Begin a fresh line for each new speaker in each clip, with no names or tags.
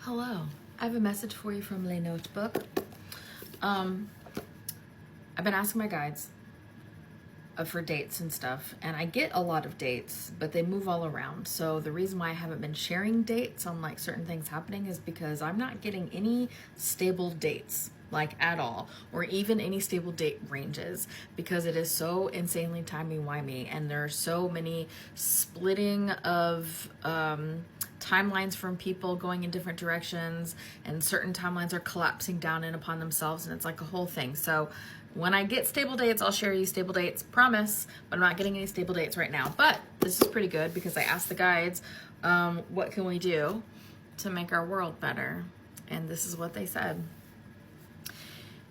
Hello, I have a message for you from Le Notebook. I've been asking my guides for dates and stuff, and I get a lot of dates, but they move all around. So the reason why I haven't been sharing dates on like certain things happening is because I'm not getting any stable dates, like at all, or even any stable date ranges, because it is so insanely timey-wimey, and there are so many splitting of timelines from people going in different directions, and certain timelines are collapsing down in upon themselves, and it's like a whole thing. So when I get stable dates, I'll share you stable dates, promise, but I'm not getting any stable dates right now. But this is pretty good because I asked the guides, what can we do to make our world better? And this is what they said.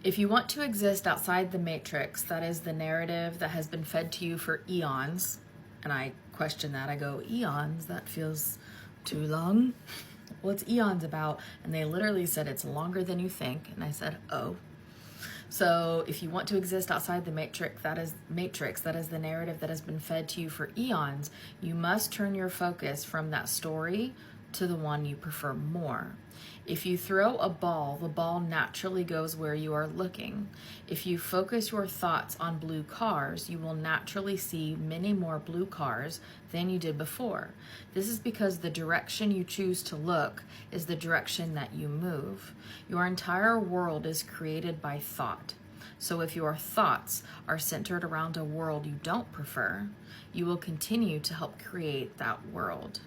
If you want to exist outside the matrix, that is the narrative that has been fed to you for eons, and I question that, I go, eons, that feels too long. What's eons about? And they literally said it's longer than you think. And I said, oh. So if you want to exist outside the matrix, that is the narrative that has been fed to you for eons, you must turn your focus from that story to the one you prefer more. If you throw a ball, the ball naturally goes where you are looking. If you focus your thoughts on blue cars, you will naturally see many more blue cars than you did before. This is because the direction you choose to look is the direction that you move. Your entire world is created by thought. So if your thoughts are centered around a world you don't prefer, you will continue to help create that world.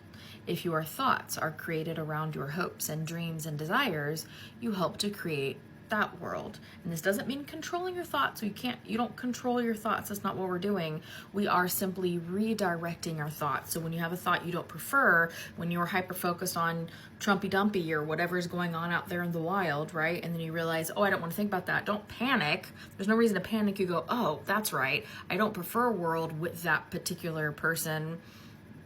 If your thoughts are created around your hopes and dreams and desires, you help to create that world. And this doesn't mean controlling your thoughts. You don't control your thoughts. That's not what we're doing. We are simply redirecting our thoughts. So when you have a thought you don't prefer, when you're hyper focused on Trumpy Dumpy or whatever's going on out there in the wild, right? And then you realize, oh, I don't want to think about that. Don't panic. There's no reason to panic. You go, oh, that's right. I don't prefer a world with that particular person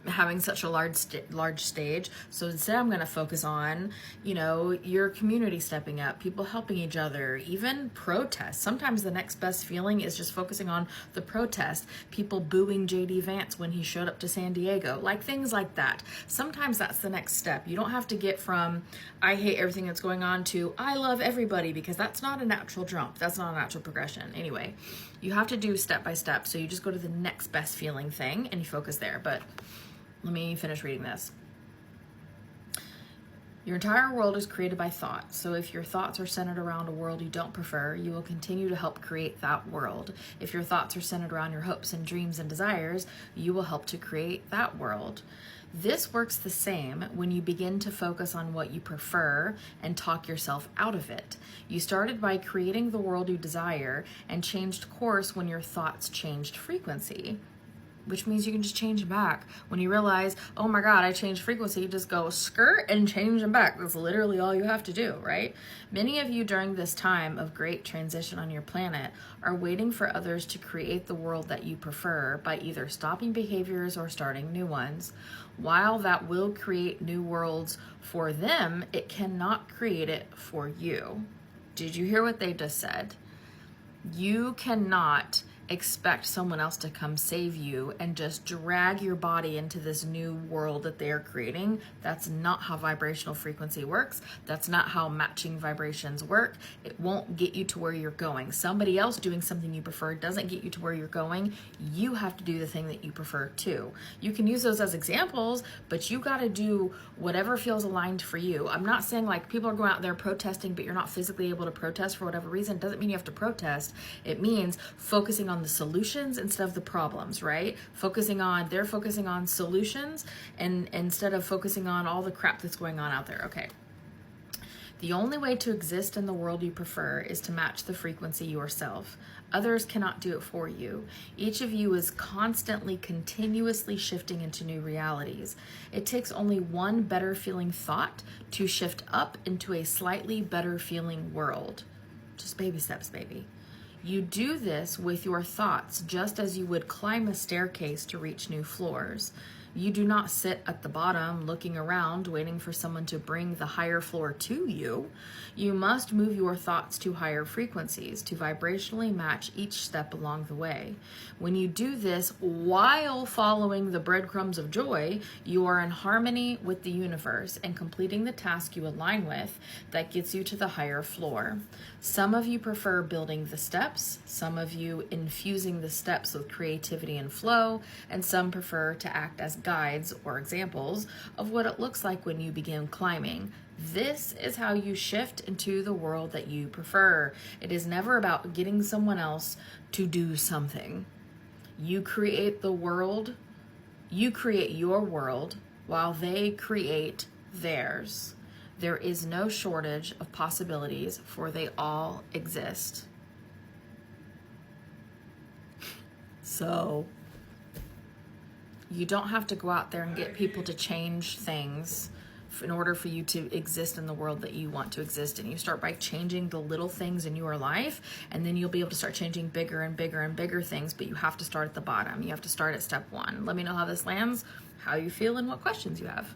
having such a large stage. So instead I'm going to focus on, your community stepping up, people helping each other, even protests. Sometimes the next best feeling is just focusing on the protest, people booing JD Vance when he showed up to San Diego, like things like that. Sometimes that's the next step. You don't have to get from I hate everything that's going on to I love everybody, because that's not a natural jump. That's not a natural progression. Anyway, you have to do step by step. So you just go to the next best feeling thing and you focus there. But let me finish reading this. Your entire world is created by thought. So if your thoughts are centered around a world you don't prefer, you will continue to help create that world. If your thoughts are centered around your hopes and dreams and desires, you will help to create that world. This works the same when you begin to focus on what you prefer and talk yourself out of it. You started by creating the world you desire and changed course when your thoughts changed frequency, which means you can just change them back. When you realize, oh my God, I changed frequency, you just go skirt and change them back. That's literally all you have to do, right? Many of you during this time of great transition on your planet are waiting for others to create the world that you prefer by either stopping behaviors or starting new ones. While that will create new worlds for them, it cannot create it for you. Did you hear what they just said? You cannot expect someone else to come save you and just drag your body into this new world that they are creating. That's not how vibrational frequency works. That's not how matching vibrations work. It won't get you to where you're going. Somebody else doing something you prefer doesn't get you to where you're going. You have to do the thing that you prefer too. You can use those as examples, but you got to do whatever feels aligned for you. I'm not saying like people are going out there protesting, but you're not physically able to protest for whatever reason. It doesn't mean you have to protest. It means focusing on the solutions instead of the problems, right? They're focusing on solutions and instead of focusing on all the crap that's going on out there. Okay. The only way to exist in the world you prefer is to match the frequency yourself. Others cannot do it for you. Each of you is constantly, continuously shifting into new realities. It takes only one better feeling thought to shift up into a slightly better feeling world. Just baby steps, baby. You do this with your thoughts just as you would climb a staircase to reach new floors. You do not sit at the bottom looking around waiting for someone to bring the higher floor to you. You must move your thoughts to higher frequencies to vibrationally match each step along the way. When you do this while following the breadcrumbs of joy, you are in harmony with the universe and completing the task you align with that gets you to the higher floor. Some of you prefer building the steps, some of you infusing the steps with creativity and flow, and some prefer to act as guides or examples of what it looks like when you begin climbing. This is how you shift into the world that you prefer. It is never about getting someone else to do something. You create the world, you create your world while they create theirs. There is no shortage of possibilities, for they all exist. So you don't have to go out there and get people to change things in order for you to exist in the world that you want to exist in. You start by changing the little things in your life, and then you'll be able to start changing bigger and bigger and bigger things, but you have to start at the bottom. You have to start at step one. Let me know how this lands, how you feel, and what questions you have.